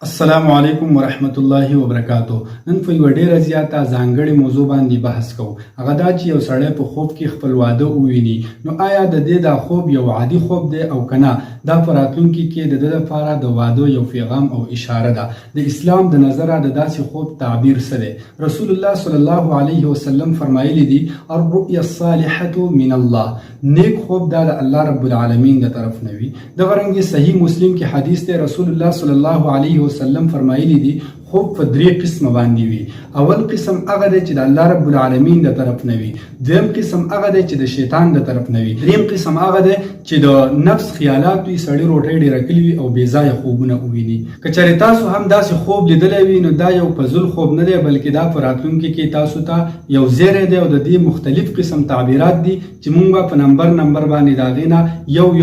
السلام علیکم ورحمت الله وبرکاتو. نن په یو ډیره زیاته ځانګړې موضوع باندې بحث کوو. هغه دا چې یو سړی په خوب کې خپل واده وویني، نو آیا د دې دا خوب یو عادي خوب دی او کنه دا په راتلونکي کې د ده لپاره د واده یو پیغام او اشاره ده؟ د اسلام د نظره د داسې خوب تعبیر څه دی؟ رسول الله صلی الله علیه وسلم فرمایلی دي الرؤیا الصالحه من الله. نیک خوب دا د الله رب العالمین د طرف نه وي. دغه رنګ صحیح مسلم کې حدیث دی، رسول الله صلی الله علیه وسلم فرمایلی دي خوب په درې قسمه باندې وي. اول قسم هغه دی چې د الله رب العالمین د طرف نه وي، دویم قسم هغه دی چې د شیطان د طرف نه وي، دریم قسم هغه دی چې د نفس خیالات وي، سړی روټۍ ډېره کړي وي او بې ځایه خوبونه وویني. که چېرې تاسو هم داسې خوب لیدلی وي، نو دا یو فضول خوب نه دی، بلکې دا په راتلونکي کې تاسو ته یو زیری دی او د دې مختلف قسم تعبیرات دي چې موږ به په نمبر باندې د هغې نه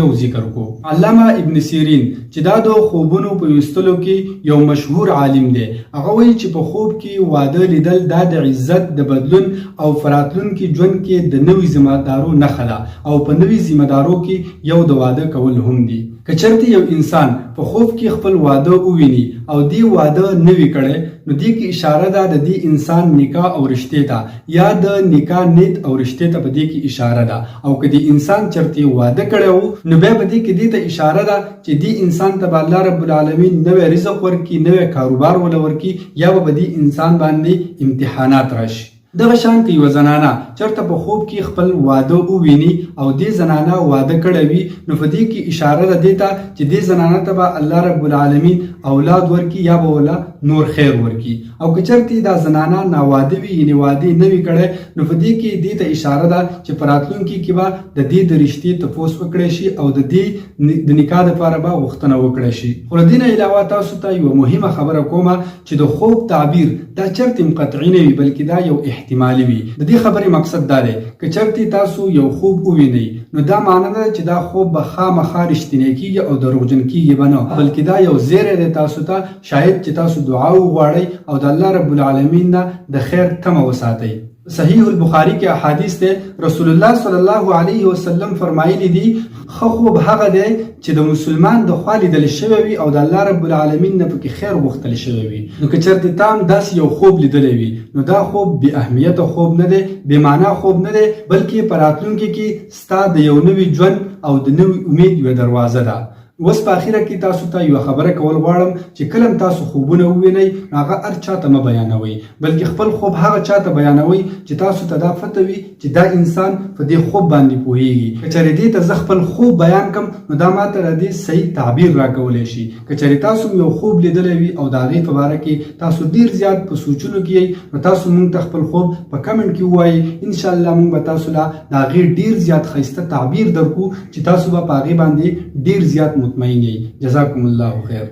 یو ذکر کوو. علامه ابن سیرین چې دا د خوبونو په ویستلو کې یو مشهور عالم دی، هغه وایي چې په خوب کې واده لیدل دا د عزت د بدلون او فراتلونکي ژوند کې د نوي ذمهدارو نښه ده او په نوي ذمهدارو کې یو د واده کول هم دي. که چېرته یو انسان په خوب کې خپل واده وویني او دې واده نه وي کړی، نو دې کې اشاره ده د دې انسان نکاح او رشتې ته، یا د نکاح نیت او رشتې ته په دې کې اشاره ده. او که دې انسان چېرته واده کړی و، نو بیا په دې کې دې ته اشاره ده چې دې انسان ته به الله رب العالمین نوی رزق ورکړي، نوی کاروبار وله ورکړي، یا به دې انسان باندې امتحانات راشي. دغه شان که یوه زنانه چېرته په خوب کې خپل واده وویني او دې زنانه واده کړی وي، نو په دې کې اشاره ده دې ته چې دې زنانه ته به الله رب العالمین اولاد ورکړي یا به وله نور خیر ورکړي. او که چېرته دا زنانه ناواده وي، یعنې واده نه وي کړی، نو په دې کې دې ته اشاره ده چې په راتلونکي کې به د دې د رشتې تپوس وکړی شي او د دې د نکاح دپاره به غوښتنه وکړی شي. خو له دې نه علاوه تاسو ته یوه مهمه خبره کومه چې د خوب تعبیر دا چېرته هم قطعي نه وي، بلکې دا یو احتمالي وي. د دې خبرې مقصد دا دی که چېرته تاسو یو خوب ووینئ، نو دا معنی نه ده چې دا خوب به خامخا رښتینی کېږي او دروغجن کېږي به نه، بلکې دا یو زیری دی تاسو ته، شاید چې تاسو دعا وغواړئ او د الله رب العالمین نه د خیر تمه وساتئ. صحیح البخاری کې احادیث دی، رسول الله صلی الله علیه وسلم فرمایلی دي ښه خوب هغه دی چې د مسلمان د خوا لیدل شوی وي او د الله رب العالمین نه پکې خیر غوښتل شوی وي. نو که چېرته تا هم داسې یو خوب لیدلی وي، نو دا خوب بې اهمیته خوب نه دی، بې معنا خوب نه دی، بلکې په راتلونکي کې ستا د یو نوي ژوند او د نوي امید یوه دروازه ده. اوس په اخره کې تاسو ته یوه خبره کول غواړم چې کله تاسو خوبونه ووینئ، نو هغه هر چا ته مه بیانوئ، بلکې خپل خوب هغه چا ته بیانوئ چې تاسو ته دا پته وي چې دا انسان په دې خوب باندې پوهیږي. که چېرې دې ته زه خپل خوب بیان کړم، نو دا ماته د دې صحیح تعبیر راکولی شي. که چېرې تاسو یو خوب لیدلی وي او د هغې په باره کې تاسو ډېر زیات په سوچونو کې یئ، نو تاسو موږ ته خپل خوب په کمنټ کې ووایئ. انشاءالله موږ به تاسو له د هغې ډېر زیات ښایسته تعبیر درکړو چې تاسو به په هغې باندې ډېر زیات مطمئن یئ. جزاکم الله خیر.